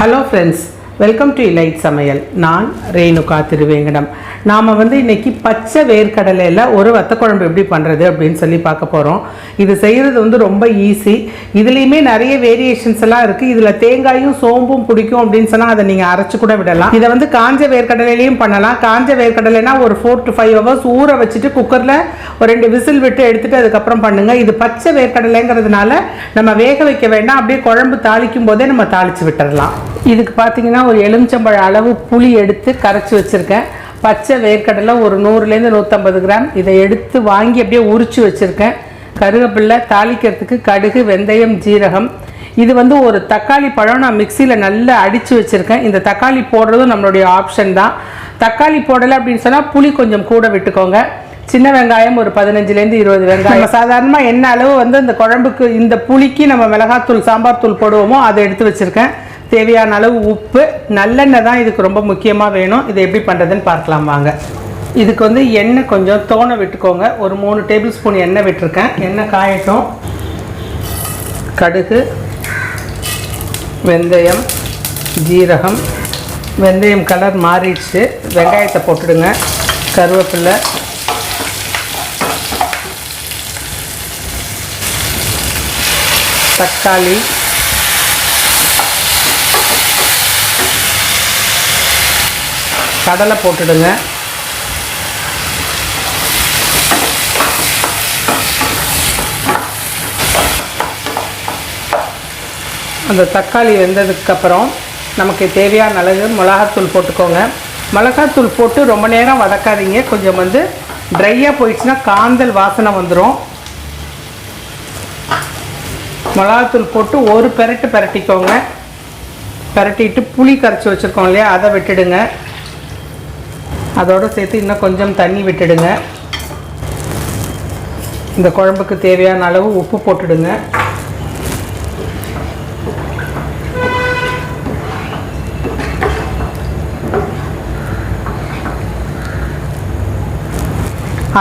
Hello friends, welcome to elite சமையல். நான் ரேணுகா திருவேங்கடம். நாம் இன்றைக்கி பச்சை வேர்க்கடலையில் ஒரு வத்தக்குழம்பு எப்படி பண்ணுறது அப்படின்னு சொல்லி பார்க்க போகிறோம். இது செய்கிறது ரொம்ப ஈஸி. இதுலேயுமே நிறைய வேரியேஷன்ஸ் எல்லாம் இருக்குது. இதில் தேங்காயும் சோம்பும் பிடிக்கும் அப்படின்னு சொன்னால் அதை நீங்கள் அரைச்சி கூட விடலாம். இதை காஞ்ச வேர்க்கடலையிலையும் பண்ணலாம். காஞ்ச வேர்க்கடலைனா ஒரு 4 to 5 hours ஊற வச்சுட்டு குக்கரில் ஒரு 2 விசில் விட்டு எடுத்துகிட்டு அதுக்கப்புறம் பண்ணுங்கள். இது பச்சை வேர்க்கடலைங்கிறதுனால நம்ம வேக வைக்க வேண்டாம். அப்படியே குழம்பு தாளிக்கும் போதே நம்ம தாளித்து விட்டுடலாம். இதுக்கு பார்த்தீங்கன்னா ஒரு எலுமிச்சம்பழ அளவு புளி எடுத்து கரைச்சி வச்சுருக்கேன். பச்சை வேர்க்கடலை ஒரு 100 to 150 கிராம் இதை எடுத்து வாங்கி அப்படியே உரிச்சு வச்சுருக்கேன். கருவேப்பிலை, தாளிக்கிறதுக்கு கடுகு, வெந்தயம், ஜீரகம். இது ஒரு தக்காளி பழம் நான் மிக்சியில் நல்லா அடித்து வச்சுருக்கேன். இந்த தக்காளி போடுறதும் நம்மளுடைய ஆப்ஷன் தான். தக்காளி போடலை அப்படின்னு சொன்னால் புளி கொஞ்சம் கூட விட்டுக்கோங்க. சின்ன வெங்காயம் ஒரு 15 to 20 வெங்காயம். நம்ம சாதாரணமாக என்ன அளவு இந்த குழம்புக்கு இந்த புளிக்கு நம்ம மிளகாத்தூள், சாம்பார் தூள் போடுவோமோ அதை எடுத்து வச்சுருக்கேன். தேவையான அளவு உப்பு, நல்லெண்ணெய் தான் இதுக்கு ரொம்ப முக்கியமாக வேணும். இதை எப்படி பண்ணுறதுன்னு பார்க்கலாம் வாங்க. இதுக்கு எண்ணெய் கொஞ்சம் தோண விட்டுக்கோங்க. ஒரு 3 டேபிள் ஸ்பூன் எண்ணெய் விட்டுருக்கேன். எண்ணெய் காயட்டும். கடுகு, வெந்தயம், ஜீரகம். வெந்தயம் கலர் மாறிடுச்சு. வெங்காயத்தை போட்டுடுங்க. கருவேப்பிலை, தக்காளி, கடலை போட்டுடுங்க. அந்த தக்காளி வெந்ததுக்கப்புறம் நமக்கு தேவையான அளவு மிளகாத்தூள் போட்டுக்கோங்க. மிளகாத்தூள் போட்டு ரொம்ப நேரம் வதக்காதீங்க. கொஞ்சம் ட்ரையாக போயிடுச்சுன்னா காந்தல் வாசனை வந்துடும். மிளகாத்தூள் போட்டு ஒரு பெரட்டிக்கோங்க. பெரட்டிட்டு புளி கரைச்சி வச்சுருக்கோம் இல்லையா, அதை விட்டுடுங்க. அதோடு சேர்த்து இன்னும் கொஞ்சம் தண்ணி விட்டுடுங்க. இந்த குழம்புக்கு தேவையான அளவு உப்பு போட்டுடுங்க.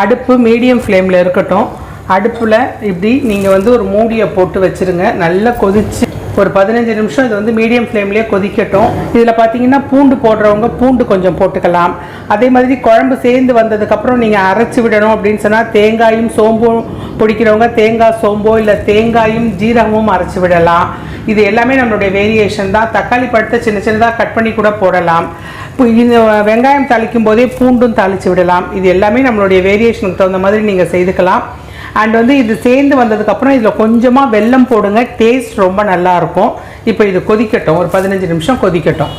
அடுப்பு மீடியம் ஃப்ளேமில் இருக்கட்டும். அடுப்பில் இப்படி நீங்கள் ஒரு மூடியை போட்டு வச்சுருங்க. நல்லா கொதிச்சு ஒரு 15 நிமிஷம் இது மீடியம் ஃப்ளேம்லேயே கொதிக்கட்டும். இதில் பார்த்தீங்கன்னா பூண்டு போடுறவங்க பூண்டு கொஞ்சம் போட்டுக்கலாம். அதே மாதிரி குழம்பு சேர்ந்து வந்ததுக்கப்புறம் நீங்கள் அரைச்சி விடணும் அப்படின்னு சொன்னால் தேங்காயும் சோம்பும் பிடிக்கிறவங்க தேங்காய் சோம்போ இல்லை தேங்காயும் ஜீரகமும் அரைச்சி விடலாம். இது எல்லாமே நம்மளுடைய வேரியேஷன் தான். தக்காளி பழத்தை சின்ன சின்னதாக கட் பண்ணி கூட போடலாம். இப்போ இந்த வெங்காயம் தாளிக்கும் போதே பூண்டும் தாளித்து விடலாம். இது எல்லாமே நம்மளுடைய வேரியேஷனுக்கு தகுந்த மாதிரி நீங்கள் செய்துக்கலாம். அண்ட் இது சேர்ந்து வந்ததுக்கப்புறம் இதில் கொஞ்சமாக வெல்லம் போடுங்க. டேஸ்ட் ரொம்ப நல்லாயிருக்கும். இப்போ இது கொதிக்கட்டும். ஒரு 15 நிமிஷம் கொதிக்கட்டும்.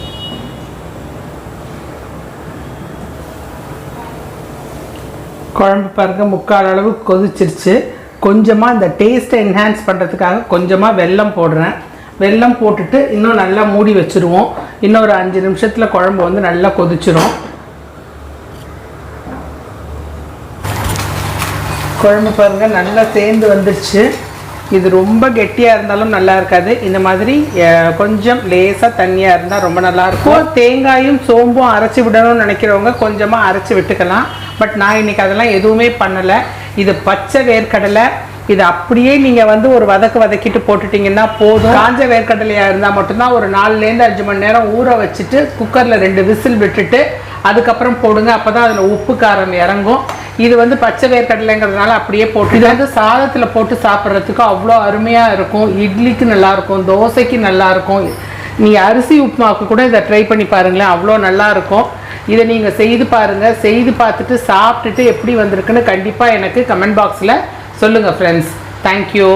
குழம்பு பாருங்க, முக்கால் அளவு கொதிச்சிருச்சு. கொஞ்சமாக இந்த டேஸ்ட்டை என்ஹான்ஸ் பண்ணுறதுக்காக கொஞ்சமாக வெல்லம் போடுறேன். வெல்லம் போட்டுட்டு இன்னும் நல்லா மூடி வச்சுருவோம். இன்னும் ஒரு 5 நிமிஷத்தில் குழம்பு நல்லா கொதிச்சிரும். குழம்பு பாருங்கள் நல்லா சேர்ந்து வந்துடுச்சு. இது ரொம்ப கெட்டியாக இருந்தாலும் நல்லா இருக்காது. இந்த மாதிரி கொஞ்சம் லேசாக தண்ணியாக இருந்தால் ரொம்ப நல்லாயிருக்கும். தேங்காயும் சோம்பும் அரைச்சி விடணும்னு நினைக்கிறவங்க கொஞ்சமாக அரைச்சி விட்டுக்கலாம். பட் நான் இன்றைக்கி அதெல்லாம் எதுவுமே பண்ணலை. இது பச்சை வேர்க்கடலை. இது அப்படியே நீங்கள் ஒரு வதக்கிட்டு போட்டுட்டிங்கன்னா போதும். காஞ்ச வேர்க்கடலையாக இருந்தால் மட்டும்தான் ஒரு 4 to 5 மணி நேரம் ஊற வச்சுட்டு குக்கரில் 2 விசில் விட்டுட்டு அதுக்கப்புறம் போடுங்க. அப்போ தான் அதில் உப்பு காரம் இறங்கும். இது பச்சை வேர்க்கடலைங்கிறதுனால அப்படியே போட்டு இது சாதத்தில் போட்டு சாப்பிட்றதுக்கு அவ்வளோ அருமையாக இருக்கும். இட்லிக்கு நல்லாயிருக்கும், தோசைக்கு நல்லாயிருக்கும். நீங்கள் அரிசி உப்புமாவுக்கு கூட இதை ட்ரை பண்ணி பாருங்களேன், அவ்வளோ நல்லாயிருக்கும். இதை நீங்கள் செய்து பாருங்கள். செய்து பார்த்துட்டு சாப்பிட்டுட்டு எப்படி வந்திருக்குன்னு கண்டிப்பாக எனக்கு கமெண்ட் பாக்ஸில் சொல்லுங்கள் ஃப்ரெண்ட்ஸ். தேங்க்யூ.